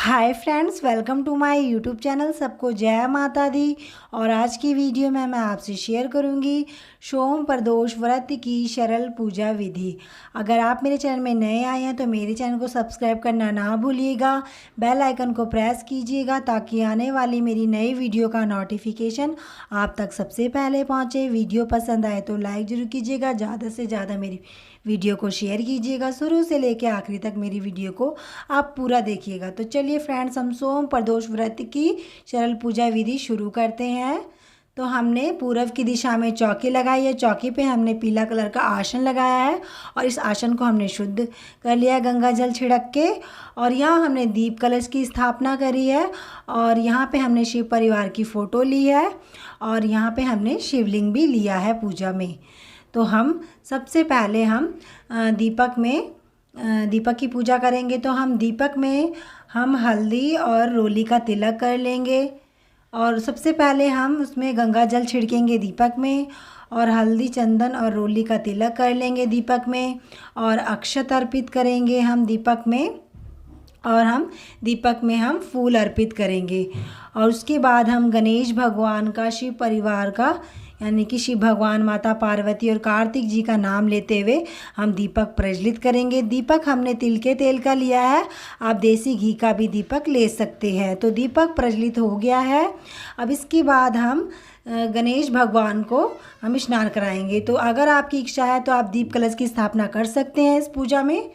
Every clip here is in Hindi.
Hi friends, welcome to my YouTube channel. सबको जय माता दी। और आज की वीडियो में मैं आपसे शेयर करूंगी सोम प्रदोष व्रत की सरल पूजा विधि। अगर आप मेरे चैनल में नए आए हैं तो मेरे चैनल को सब्सक्राइब करना ना भूलिएगा, बेल आइकन को प्रेस कीजिएगा ताकि आने वाली मेरी नई वीडियो का नोटिफिकेशन आप तक सबसे पहले पहुँचे। वीडियो पसंद आए तो लाइक ज़रूर कीजिएगा, ज़्यादा से ज़्यादा मेरी वीडियो को शेयर कीजिएगा। शुरू से लेकर आखिरी तक मेरी वीडियो को आप पूरा देखिएगा। तो चलिए फ्रेंड्स, हम सोम प्रदोष व्रत की सरल पूजा विधि शुरू करते हैं। तो हमने पूर्व की दिशा में चौकी लगाई है। चौकी पे हमने पीला कलर का आसन लगाया है और इस आसन को हमने शुद्ध कर लिया है गंगा जल छिड़क के। और यहाँ हमने दीप कलश की स्थापना करी है और यहाँ पे हमने शिव परिवार की फ़ोटो ली है और यहाँ पे हमने शिवलिंग भी लिया है पूजा में। तो हम सबसे पहले हम दीपक की पूजा करेंगे। तो हम दीपक में हम हल्दी और रोली का तिलक कर लेंगे और सबसे पहले हम उसमें गंगा जल छिड़केंगे दीपक में और हल्दी चंदन और रोली का तिलक कर लेंगे दीपक में और अक्षत अर्पित करेंगे हम दीपक में। और हम दीपक में हम फूल अर्पित करेंगे और उसके बाद हम गणेश भगवान का, शिव परिवार का यानी कि शिव भगवान, माता पार्वती और कार्तिक जी का नाम लेते हुए हम दीपक प्रज्वलित करेंगे। दीपक हमने तिल के तेल का लिया है, आप देसी घी का भी दीपक ले सकते हैं। तो दीपक प्रज्वलित हो गया है। अब इसके बाद हम गणेश भगवान को हम स्नान कराएंगे। तो अगर आपकी इच्छा है तो आप दीप कलश की स्थापना कर सकते हैं इस पूजा में।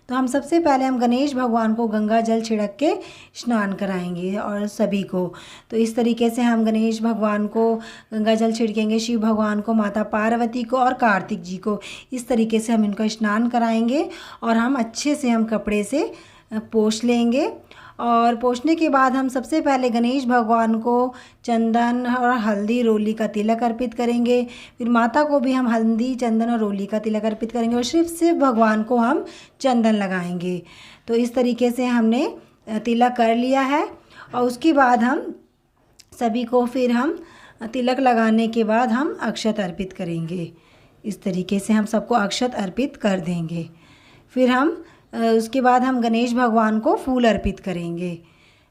तो हम सबसे पहले हम गणेश भगवान को गंगा जल छिड़क के स्नान कराएंगे और सभी को। तो इस तरीके से हम गणेश भगवान को गंगा जल छिड़केंगे, शिव भगवान को, माता पार्वती को और कार्तिक जी को। इस तरीके से हम इनका स्नान कराएंगे और हम अच्छे से हम कपड़े से पोंछ लेंगे। और पोंछने के बाद हम सबसे पहले गणेश भगवान को चंदन और हल्दी रोली का तिलक अर्पित करेंगे। फिर माता को भी हम हल्दी चंदन और रोली का तिलक अर्पित करेंगे और सिर्फ शिव भगवान को हम चंदन लगाएंगे। तो इस तरीके से हमने तिलक कर लिया है और उसके बाद हम सभी को फिर हम तिलक लगाने के बाद हम अक्षत अर्पित करेंगे। इस तरीके से हम सबको अक्षत अर्पित कर देंगे। फिर हम उसके बाद हम गणेश भगवान को फूल अर्पित करेंगे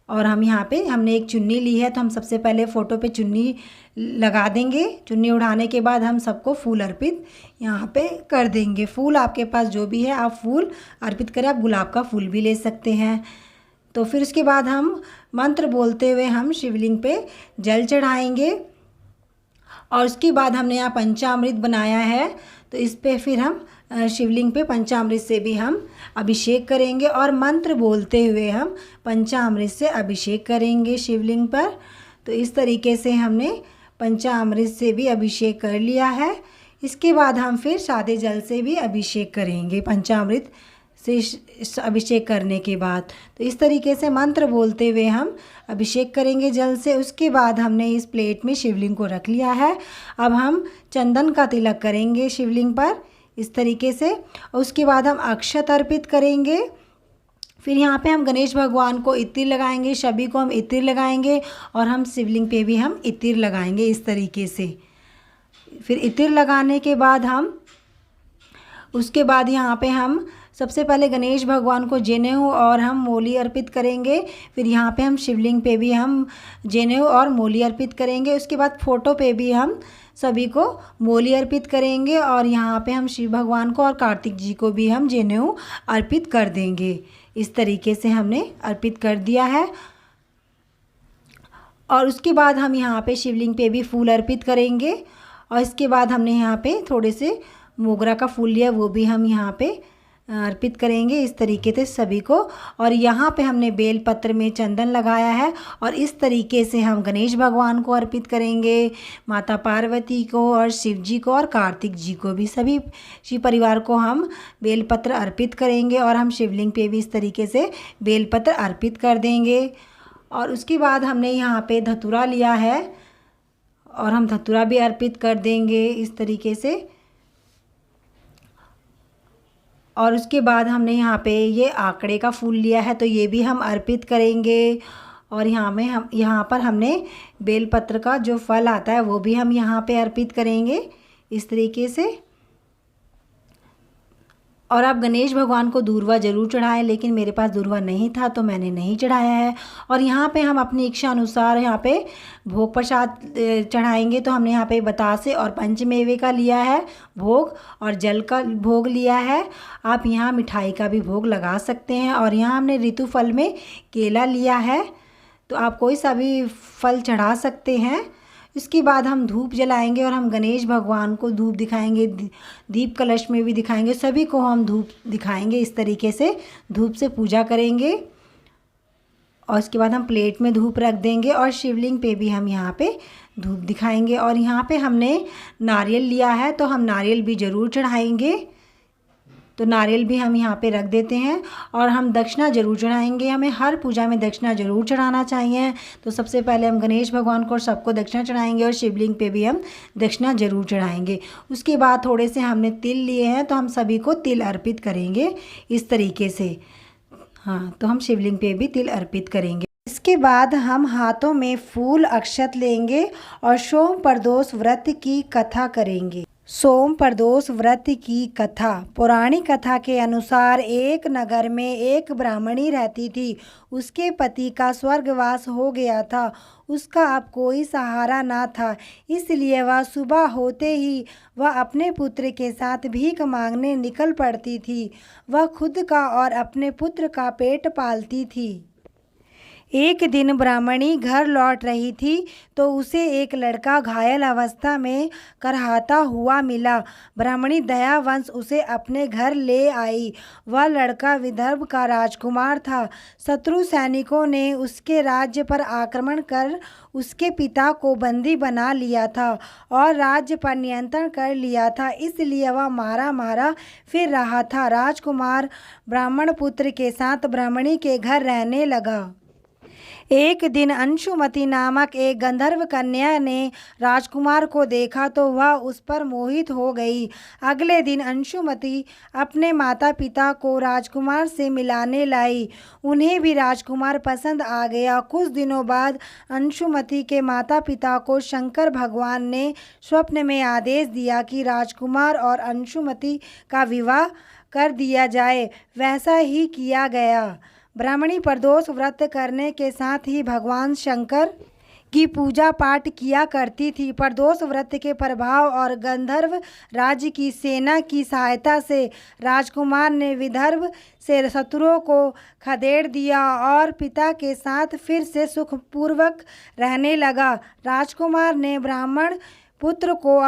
और हम यहाँ पे हमने एक चुन्नी ली है तो हम सबसे पहले फ़ोटो पे चुन्नी लगा देंगे। चुन्नी उठाने के बाद हम सबको फूल अर्पित यहाँ पे कर देंगे। फूल आपके पास जो भी है आप फूल अर्पित करें, आप गुलाब का फूल भी ले सकते हैं। तो फिर उसके बाद हम मंत्र बोलते हुए हम शिवलिंग पे जल चढ़ाएँगे और उसके बाद हमने यहाँ पंचामृत बनाया है तो इस पे फिर हम शिवलिंग पे पंचामृत से भी हम अभिषेक करेंगे और मंत्र बोलते हुए हम पंचामृत से अभिषेक करेंगे शिवलिंग पर। तो इस तरीके से हमने पंचामृत से भी अभिषेक कर लिया है। इसके बाद हम फिर सादे जल से भी अभिषेक करेंगे पंचामृत से अभिषेक करने के बाद। तो इस तरीके से मंत्र बोलते हुए हम अभिषेक करेंगे जल से। उसके बाद हमने इस प्लेट में शिवलिंग को रख लिया है। अब हम चंदन का तिलक करेंगे शिवलिंग पर इस तरीके से और उसके बाद हम अक्षत अर्पित करेंगे। फिर यहाँ पे हम गणेश भगवान को इत्र लगाएंगे, सभी को हम इत्र लगाएंगे और हम शिवलिंग पे भी हम इत्र लगाएंगे इस तरीके से। फिर इत्र लगाने के बाद हम उसके बाद यहाँ पे हम सबसे पहले गणेश भगवान को जनेऊ और हम मोली अर्पित करेंगे। फिर यहाँ पे हम शिवलिंग पे भी हम जनेऊ और मोली अर्पित करेंगे। उसके बाद फ़ोटो पे भी हम सभी को मोली अर्पित करेंगे और यहाँ पे हम शिव भगवान को और कार्तिक जी को भी हम जनेऊ अर्पित कर देंगे। इस तरीके से हमने अर्पित कर दिया है और उसके बाद हम यहाँ पे शिवलिंग पे भी फूल अर्पित करेंगे और इसके बाद हमने यहाँ पे थोड़े से मोगरा का फूल लिया, वो भी हम यहाँ पे अर्पित करेंगे इस तरीके से सभी को। और यहाँ पे हमने बेल पत्र में चंदन लगाया है और इस तरीके से हम गणेश भगवान को अर्पित करेंगे, माता पार्वती को और शिव जी को और कार्तिक जी को भी, सभी शिव परिवार को हम बेल पत्र अर्पित करेंगे और हम शिवलिंग पे भी इस तरीके से बेल पत्र अर्पित कर देंगे। और उसके बाद हमने यहाँ पे धतूरा लिया है और हम धतूरा भी अर्पित कर देंगे इस तरीके से। और उसके बाद हमने यहाँ पे ये आंकड़े का फूल लिया है तो ये भी हम अर्पित करेंगे। और यहाँ पर हमने बेलपत्र का जो फल आता है वो भी हम यहाँ पे अर्पित करेंगे इस तरीके से। और आप गणेश भगवान को दूर्वा ज़रूर चढ़ाएं, लेकिन मेरे पास दूर्वा नहीं था तो मैंने नहीं चढ़ाया है। और यहाँ पे हम अपनी इच्छा अनुसार यहाँ पे भोग प्रसाद चढ़ाएंगे। तो हमने यहाँ पे बतासे और पंचमेवे का लिया है भोग, और जल का भोग लिया है। आप यहाँ मिठाई का भी भोग लगा सकते हैं। और यहाँ हमने ऋतु फल में केला लिया है, तो आप कोई सा भी फल चढ़ा सकते हैं। इसके बाद हम धूप जलाएंगे और हम गणेश भगवान को धूप दिखाएंगे, दीप कलश में भी दिखाएंगे, सभी को हम धूप दिखाएंगे। इस तरीके से धूप से पूजा करेंगे। और इसके बाद हम प्लेट में धूप रख देंगे और शिवलिंग पे भी हम यहाँ पे धूप दिखाएंगे। और यहाँ पे हमने नारियल लिया है, तो हम नारियल भी ज़रूर चढ़ाएंगे। तो नारियल भी हम यहाँ पे रख देते हैं। और हम दक्षिणा ज़रूर चढ़ाएंगे। हमें हर पूजा में दक्षिणा ज़रूर चढ़ाना चाहिए। तो सबसे पहले हम गणेश भगवान को और सबको दक्षिणा चढ़ाएंगे, और शिवलिंग पे भी हम दक्षिणा ज़रूर चढ़ाएंगे। उसके बाद थोड़े से हमने तिल लिए हैं, तो हम सभी को तिल अर्पित करेंगे इस तरीके से। हाँ, तो हम शिवलिंग पे भी तिल अर्पित करेंगे। इसके बाद हम हाथों में फूल अक्षत लेंगे और सोम प्रदोष व्रत की कथा करेंगे। सोम प्रदोष व्रत की कथा। पौराणिक कथा के अनुसार एक नगर में एक ब्राह्मणी रहती थी। उसके पति का स्वर्गवास हो गया था। उसका अब कोई सहारा ना था, इसलिए वह सुबह होते ही वह अपने पुत्र के साथ भीख मांगने निकल पड़ती थी। वह खुद का और अपने पुत्र का पेट पालती थी। एक दिन ब्राह्मणी घर लौट रही थी तो उसे एक लड़का घायल अवस्था में करहाता हुआ मिला। ब्राह्मणी दयावंश उसे अपने घर ले आई। वह लड़का विदर्भ का राजकुमार था। शत्रु सैनिकों ने उसके राज्य पर आक्रमण कर उसके पिता को बंदी बना लिया था और राज्य पर नियंत्रण कर लिया था, इसलिए वह मारा मारा फिर रहा था। राजकुमार ब्राह्मण पुत्र के साथ ब्राह्मणी के घर रहने लगा। एक दिन अंशुमति नामक एक गंधर्व कन्या ने राजकुमार को देखा तो वह उस पर मोहित हो गई। अगले दिन अंशुमति अपने माता पिता को राजकुमार से मिलाने लाई। उन्हें भी राजकुमार पसंद आ गया। कुछ दिनों बाद अंशुमति के माता पिता को शंकर भगवान ने स्वप्न में आदेश दिया कि राजकुमार और अंशुमति का विवाह कर दिया जाए। वैसा ही किया गया। ब्राह्मणी प्रदोष व्रत करने के साथ ही भगवान शंकर की पूजा पाठ किया करती थी। प्रदोष व्रत के प्रभाव और गंधर्व राज्य की सेना की सहायता से राजकुमार ने विदर्भ से शत्रुओं को खदेड़ दिया और पिता के साथ फिर से सुखपूर्वक रहने लगा। राजकुमार ने ब्राह्मण पुत्र को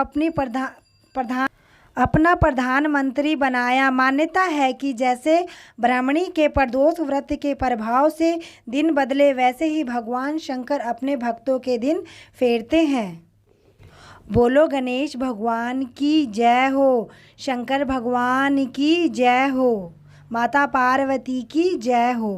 अपना प्रधानमंत्री बनाया। मान्यता है कि जैसे ब्राह्मणी के प्रदोष व्रत के प्रभाव से दिन बदले, वैसे ही भगवान शंकर अपने भक्तों के दिन फेरते हैं। बोलो गणेश भगवान की जय हो, शंकर भगवान की जय हो, माता पार्वती की जय हो।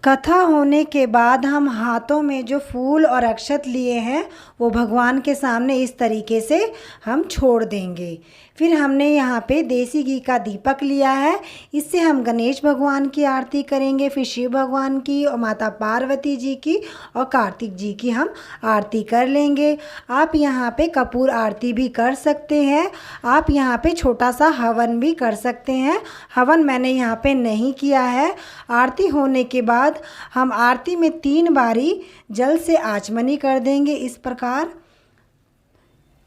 कथा होने के बाद हम हाथों में जो फूल और अक्षत लिए हैं वो भगवान के सामने इस तरीके से हम छोड़ देंगे। फिर हमने यहाँ पे देसी घी का दीपक लिया है, इससे हम गणेश भगवान की आरती करेंगे, फिर शिव भगवान की और माता पार्वती जी की और कार्तिक जी की हम आरती कर लेंगे। आप यहाँ पे कपूर आरती भी कर सकते हैं। आप यहाँ पे छोटा सा हवन भी कर सकते हैं। हवन मैंने यहाँ पे नहीं किया है। आरती होने के बाद हम आरती में 3 बारी जल से आचमनी कर देंगे इस प्रकार।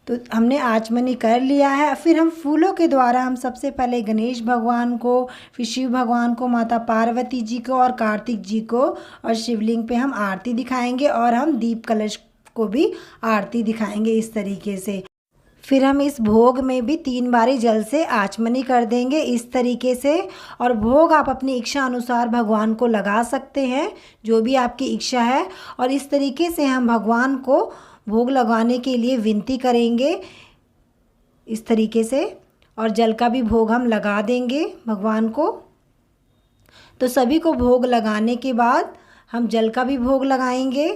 तो हमने आचमनी कर लिया है। फिर हम फूलों के द्वारा हम सबसे पहले गणेश भगवान को, फिर शिव भगवान को, माता पार्वती जी को और कार्तिक जी को और शिवलिंग पे हम आरती दिखाएंगे और हम दीप कलश को भी आरती दिखाएंगे इस तरीके से। फिर हम इस भोग में भी 3 बारी जल से आचमनी कर देंगे इस तरीके से। और भोग आप अपनी इच्छा अनुसार भगवान को लगा सकते हैं, जो भी आपकी इच्छा है। और इस तरीके से हम भगवान को भोग लगाने के लिए विनती करेंगे इस तरीके से। और जल का भी भोग हम लगा देंगे भगवान को। तो सभी को भोग लगाने के बाद हम जल का भी भोग लगाएंगे।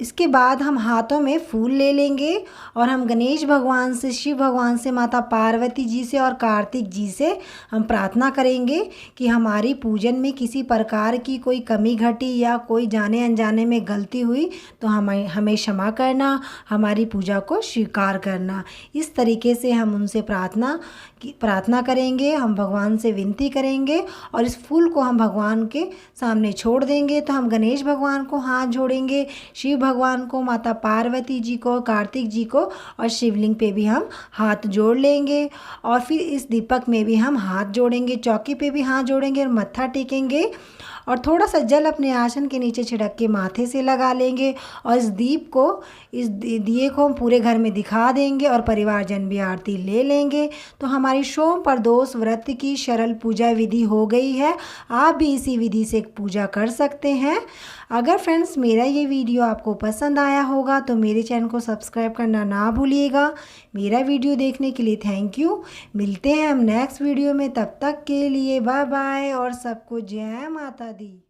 इसके बाद हम हाथों में फूल ले लेंगे और हम गणेश भगवान से, शिव भगवान से, माता पार्वती जी से और कार्तिक जी से हम प्रार्थना करेंगे कि हमारी पूजन में किसी प्रकार की कोई कमी घटी या कोई जाने अनजाने में गलती हुई तो हमें क्षमा करना, हमारी पूजा को स्वीकार करना। इस तरीके से हम उनसे प्रार्थना करेंगे, हम भगवान से विनती करेंगे और इस फूल को हम भगवान के सामने छोड़ देंगे। तो हम गणेश भगवान को हाथ जोड़ेंगे, शिव भगवान को, माता पार्वती जी को, कार्तिक जी को और शिवलिंग पे भी हम हाथ जोड़ लेंगे। और फिर इस दीपक में भी हम हाथ जोड़ेंगे, चौकी पे भी हाथ जोड़ेंगे और मत्था टेकेंगे और थोड़ा सा जल अपने आसन के नीचे छिड़क के माथे से लगा लेंगे और इस दिए को हम पूरे घर में दिखा देंगे और परिवारजन भी आरती ले लेंगे। तो हमारी सोम प्रदोष व्रत की सरल पूजा विधि हो गई है। आप भी इसी विधि से पूजा कर सकते हैं। अगर फ्रेंड्स मेरा ये वीडियो आपको पसंद आया होगा तो मेरे चैनल को सब्सक्राइब करना ना भूलिएगा। मेरा वीडियो देखने के लिए थैंक यू। मिलते हैं हम नेक्स्ट वीडियो में, तब तक के लिए बाय बाय और सबको जय माता दी।